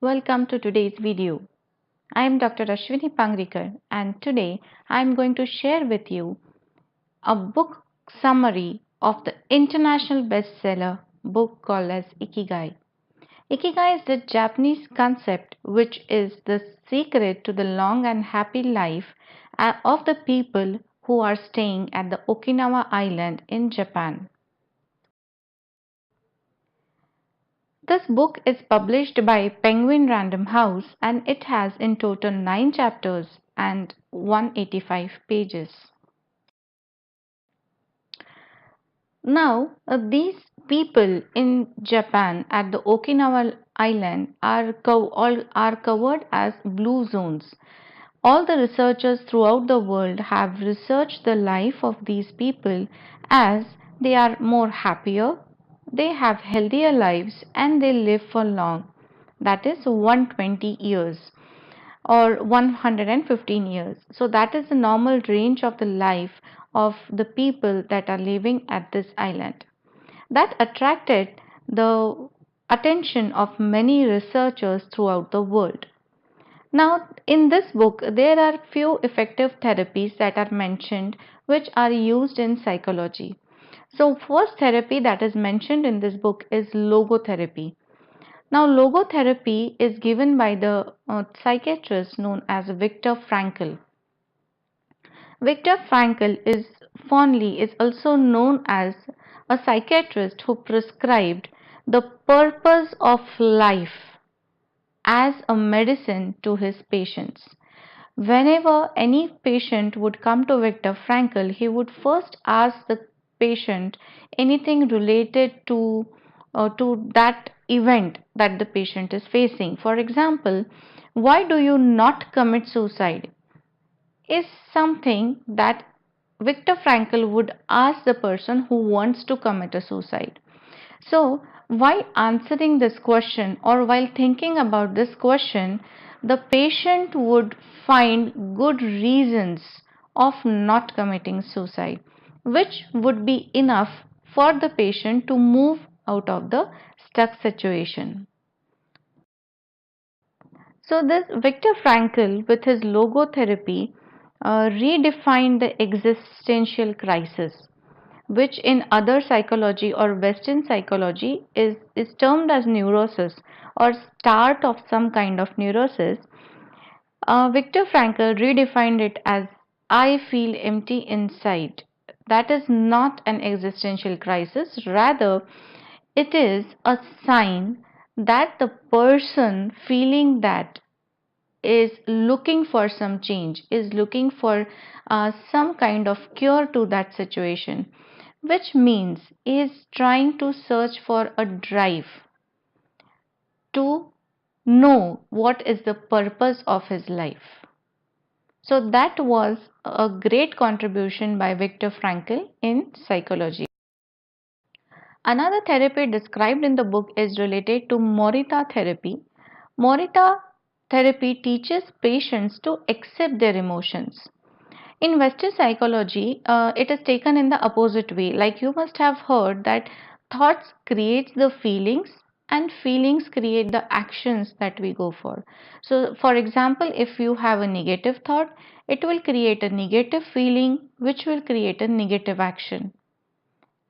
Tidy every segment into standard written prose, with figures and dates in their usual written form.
welcome to today's video. I am Dr. Ashwini Pangrikar and today I am going to share with you a book summary of the international bestseller book called as Ikigai. Ikigai is the Japanese concept which is the secret to the long and happy life of the people who are staying at the Okinawa island in Japan. This book is published by Penguin Random House and it has in total 9 chapters and 185 pages. Now, these people in Japan at the Okinawa island are covered as blue zones. All the researchers throughout the world have researched the life of these people as they are more happier, they have healthier lives and they live for long. That is 120 years or 115 years. So that is the normal range of the life of the people that are living at this island. That attracted the attention of many researchers throughout the world. Now, in this book, there are few effective therapies that are mentioned which are used in psychology. So, first therapy that is mentioned in this book is logotherapy. Now, logotherapy is given by the psychiatrist known as Viktor Frankl. Viktor Frankl is also known as a psychiatrist who prescribed the purpose of life as a medicine to his patients. Whenever any patient would come to Viktor Frankl, he would first ask the patient anything related to that event that the patient is facing. For example, why do you not commit suicide? Is something that Viktor Frankl would ask the person who wants to commit a suicide. So, while answering this question or while thinking about this question, the patient would find good reasons of not committing suicide, which would be enough for the patient to move out of the stuck situation. So, this Viktor Frankl, with his logotherapy, redefined the existential crisis, which in other psychology or Western psychology is termed as neurosis or start of some kind of neurosis. Viktor Frankl redefined it as I feel empty inside. That is not an existential crisis, rather, it is a sign that the person feeling that is looking for some change, is looking for some kind of cure to that situation, which means is trying to search for a drive to know what is the purpose of his life. So that was a great contribution by Viktor Frankl in psychology. Another therapy described in the book is related to Morita Therapy. Morita Therapy teaches patients to accept their emotions. In Western psychology, it is taken in the opposite way. Like you must have heard that thoughts create the feelings and feelings create the actions that we go for. So, for example, if you have a negative thought, it will create a negative feeling which will create a negative action.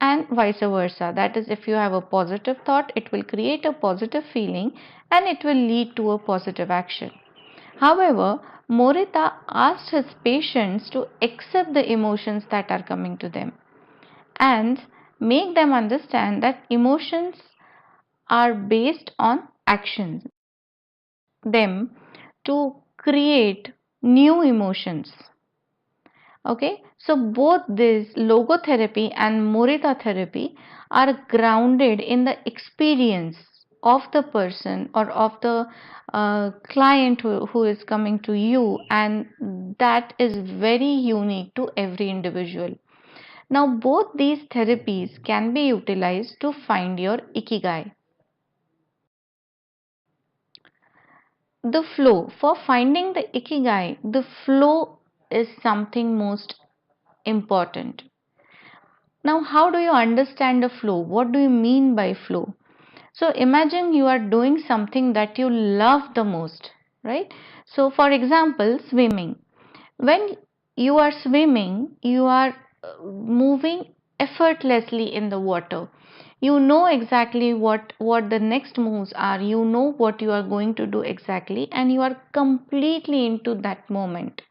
And vice versa. That is, if you have a positive thought, it will create a positive feeling and it will lead to a positive action. However, Morita asked his patients to accept the emotions that are coming to them and make them understand that emotions are based on actions, them to create new emotions. Okay, so both this logotherapy and Morita therapy are grounded in the experience of the person or of the client who is coming to you, and that is very unique to every individual. Now, both these therapies can be utilized to find your Ikigai. The flow, for finding the Ikigai, the flow is something most important. Now, how do you understand the flow? What do you mean by flow? So imagine you are doing something that you love the most, right? So for example, swimming. When you are swimming, you are moving effortlessly in the water. You know exactly what the next moves are. You know what you are going to do exactly, and you are completely into that moment.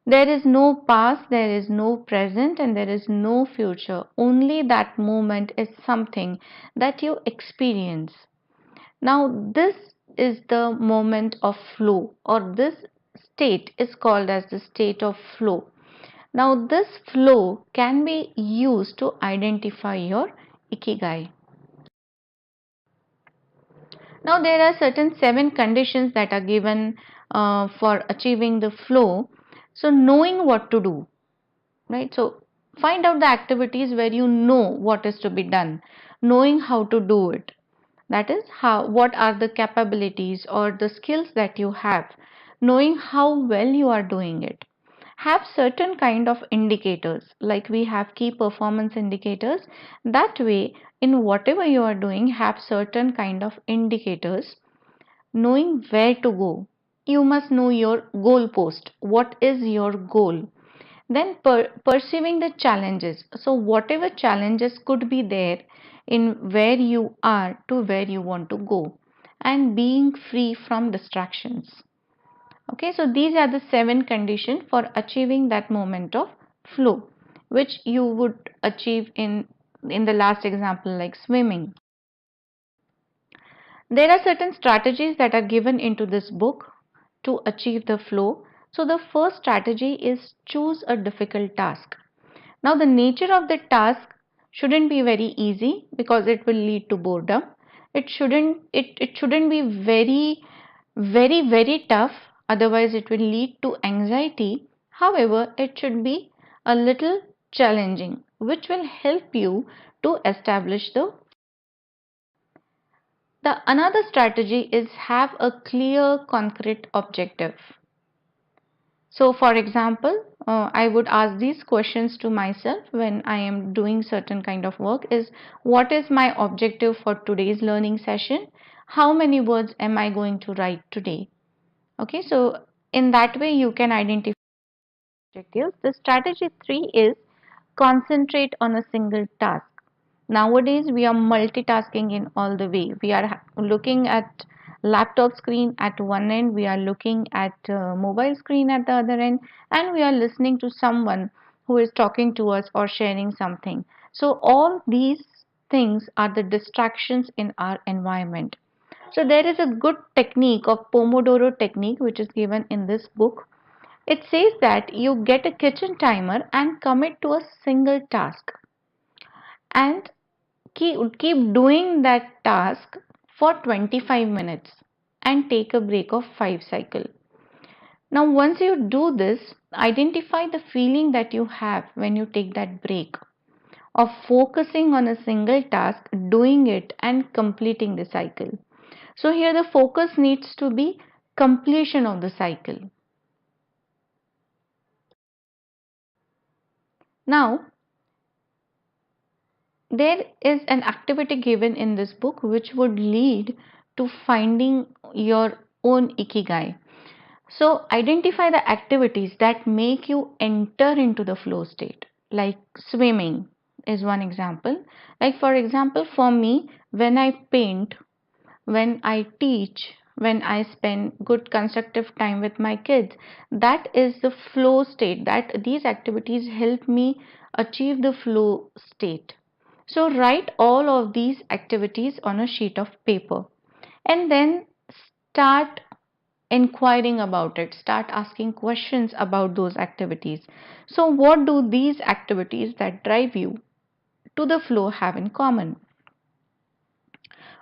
There is no past, there is no present, and there is no future. Only that moment is something that you experience. Now, this is the moment of flow, or this state is called as the state of flow. Now, this flow can be used to identify your Ikigai. Now, there are certain 7 conditions that are given for achieving the flow. So, knowing what to do, right? So, find out the activities where you know what is to be done, knowing how to do it. That is how what are the capabilities or the skills that you have, knowing how well you are doing it. Have certain kind of indicators, like we have key performance indicators. That way, in whatever you are doing, have certain kind of indicators, knowing where to go. You must know your goal post. What is your goal? Then perceiving the challenges. So whatever challenges could be there in where you are to where you want to go, and being free from distractions. Okay, so these are the 7 conditions for achieving that moment of flow, which you would achieve in the last example, like swimming. There are certain strategies that are given into this book to achieve the flow. So the first strategy is choose a difficult task. Now the nature of the task shouldn't be very easy because it will lead to boredom. It shouldn't be very tough, otherwise it will lead to anxiety. However, it should be a little challenging, which will help you to establish the another strategy is have a clear concrete objective. So, for example, I would ask these questions to myself when I am doing certain kind of work is what is my objective for today's learning session? How many words am I going to write today? Okay, so in that way you can identify objectives. The strategy 3 is concentrate on a single task. Nowadays we are multitasking in all the way. We are looking at laptop screen at one end, we are looking at mobile screen at the other end, and we are listening to someone who is talking to us or sharing something. So all these things are the distractions in our environment. So there is a good technique of Pomodoro technique which is given in this book. It says that you get a kitchen timer and commit to a single task, and keep doing that task for 25 minutes and take a break of 5 cycle. Now once you do this, identify the feeling that you have when you take that break of focusing on a single task, doing it and completing the cycle. So here the focus needs to be completion of the cycle. Now there is an activity given in this book which would lead to finding your own ikigai. So identify the activities that make you enter into the flow state, like swimming is one example. Like for example, for me, when I paint, when I teach, when I spend good constructive time with my kids, that is the flow state. That these activities help me achieve the flow state. So write all of these activities on a sheet of paper and then start inquiring about it, start asking questions about those activities. So what do these activities that drive you to the flow have in common?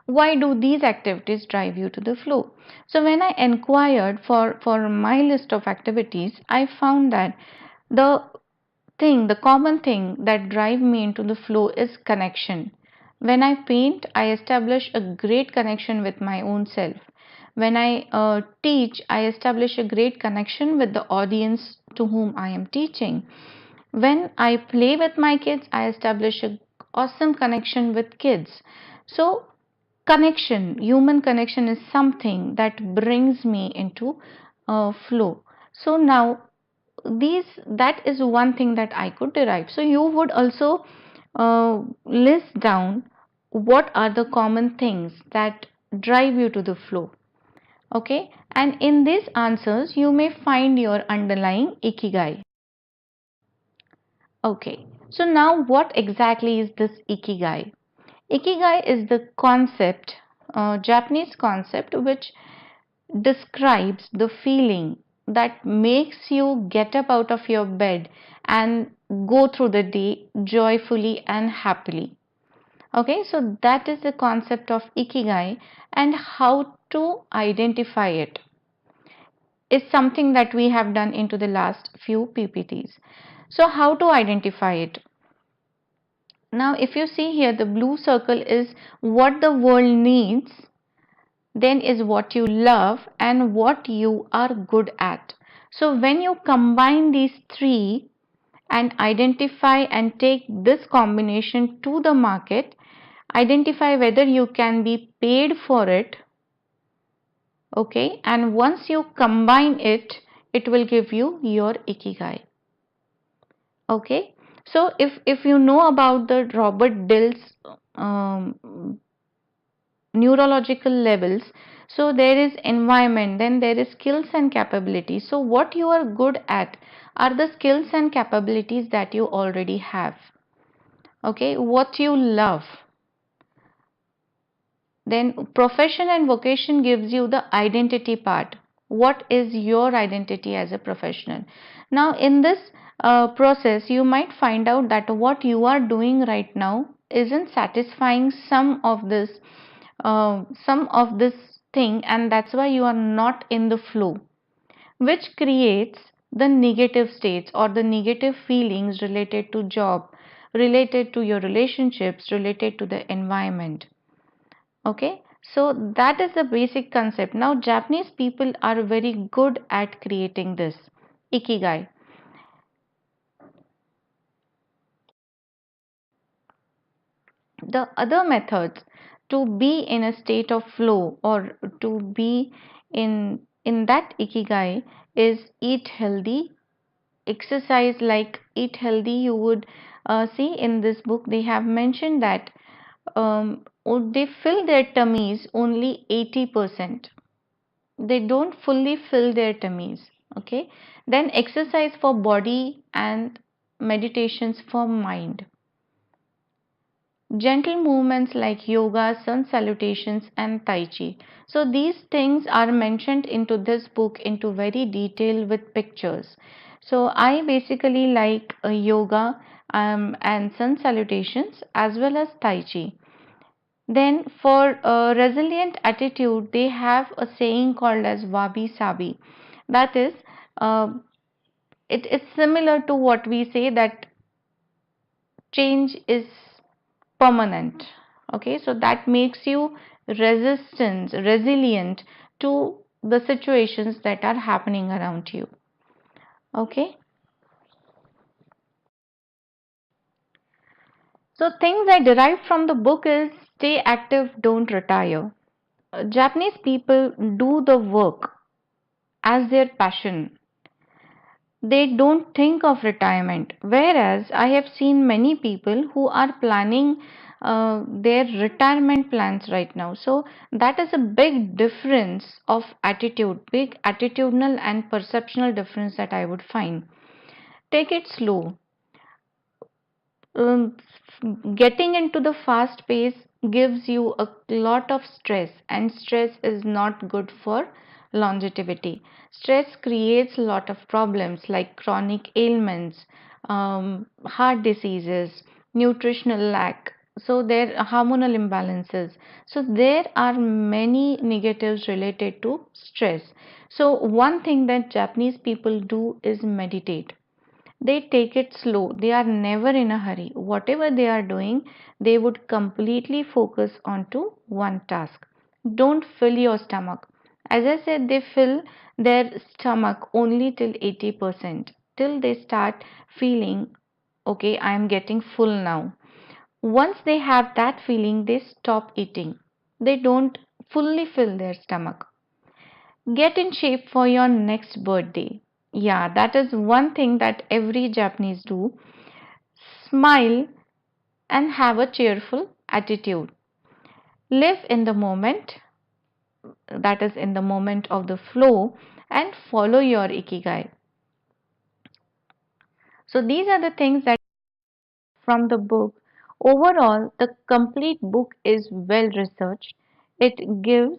Why do these activities drive you to the flow? So when I inquired for my list of activities, I found that the the common thing that drive me into the flow is connection. When I paint, I establish a great connection with my own self. When I teach, I establish a great connection with the audience to whom I am teaching. When I play with my kids, I establish a awesome connection with kids. So connection, human connection is something that brings me into flow. So now these that is one thing that I could derive. So you would also list down what are the common things that drive you to the flow. Okay, and in these answers you may find your underlying ikigai. Okay, so now what exactly is this ikigai? Ikigai is the concept, Japanese concept, which describes the feeling that makes you get up out of your bed and go through the day joyfully and happily. Okay, so that is the concept of ikigai, and how to identify it is something that we have done into the last few PPTs. So, how to identify it? Now, if you see here, the blue circle is what the world needs, then is what you love, and what you are good at. So, when you combine these three and identify and take this combination to the market, identify whether you can be paid for it. Okay, and once you combine it, it will give you your ikigai. Okay, so if you know about the Robert Dill's um, neurological levels, so there is environment, then there is skills and capabilities. So what you are good at are the skills and capabilities that you already have. Okay, what you love, then profession and vocation gives you the identity part. What is your identity as a professional? Now in this process you might find out that what you are doing right now isn't satisfying some of this thing, and that's why you are not in the flow, which creates the negative states or the negative feelings related to job, related to your relationships, related to the environment. Okay, so that is the basic concept. Now Japanese people are very good at creating this ikigai. The other methods to be in a state of flow or to be in that ikigai is eat healthy, exercise. Like eat healthy, you would see in this book they have mentioned that they fill their tummies only 80%. They don't fully fill their tummies. Okay, then exercise for body and meditations for mind. Gentle movements like yoga, sun salutations, and tai chi. So these things are mentioned into this book into very detail with pictures. So I basically like yoga and sun salutations as well as tai chi. Then for a resilient attitude, they have a saying called as wabi sabi. That is, uh, it is similar to what we say that change is permanent. Okay, so that makes you resilient to the situations that are happening around you. Okay, so things I derived from the book is stay active, don't retire. Japanese people do the work as their passion. They don't think of retirement, whereas I have seen many people who are planning their retirement plans right now. So that is a big difference of attitude, big attitudinal and perceptional difference that I would find. Take it slow. um, Getting into the fast pace gives you a lot of stress, and stress is not good for longevity. Stress creates a lot of problems like chronic ailments, heart diseases, nutritional lack. So there are hormonal imbalances. So there are many negatives related to stress. So one thing that Japanese people do is meditate. They take it slow. They are never in a hurry. Whatever they are doing, they would completely focus onto one task. Don't fill your stomach. As I said, they fill their stomach only till 80%, till they start feeling, okay, I am getting full now. Once they have that feeling, they stop eating. they don't fully fill their stomach. Get in shape for your next birthday. Yeah, that is one thing that every Japanese do. Smile and have a cheerful attitude. Live in the moment, that is in the moment of the flow, and follow your Ikigai. So these are the things that from the book. Overall, the complete book is well researched. It gives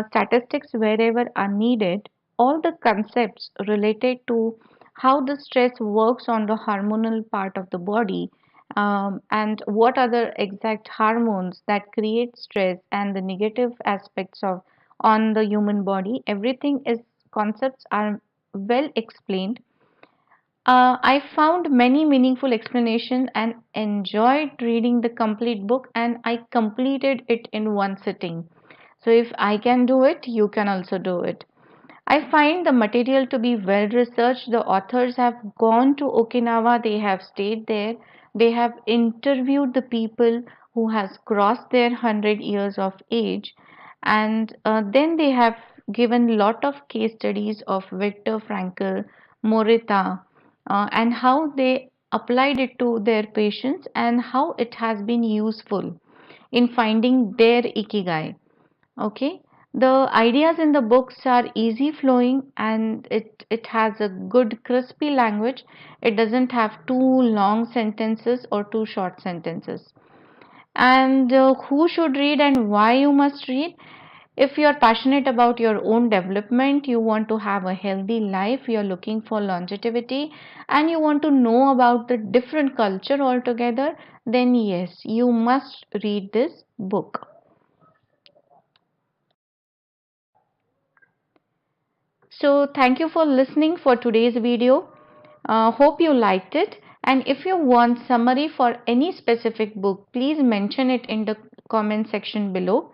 statistics wherever are needed, all the concepts related to how the stress works on the hormonal part of the body, and what are the exact hormones that create stress and the negative aspects of on the human body. Everything is concepts are well explained. I found many meaningful explanations and enjoyed reading the complete book, and I completed it in one sitting. So if I can do it, you can also do it. I find the material to be well researched. The authors have gone to Okinawa, they have stayed there, they have interviewed the people who has crossed their 100 years of age, and then they have given lot of case studies of Viktor Frankl, Morita, and how they applied it to their patients and how it has been useful in finding their ikigai. Okay, the ideas in the books are easy flowing, and it has a good crispy language. It doesn't have too long sentences or too short sentences. And who should read and why you must read? If you're passionate about your own development, you want to have a healthy life, you're looking for longevity, and you want to know about the different culture altogether, then yes, you must read this book. So thank you for listening for today's video. Hope you liked it. And if you want summary for any specific book, please mention it in the comment section below.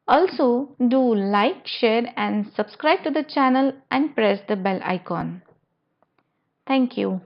Also, do like, share and subscribe to the channel and press the bell icon. Thank you.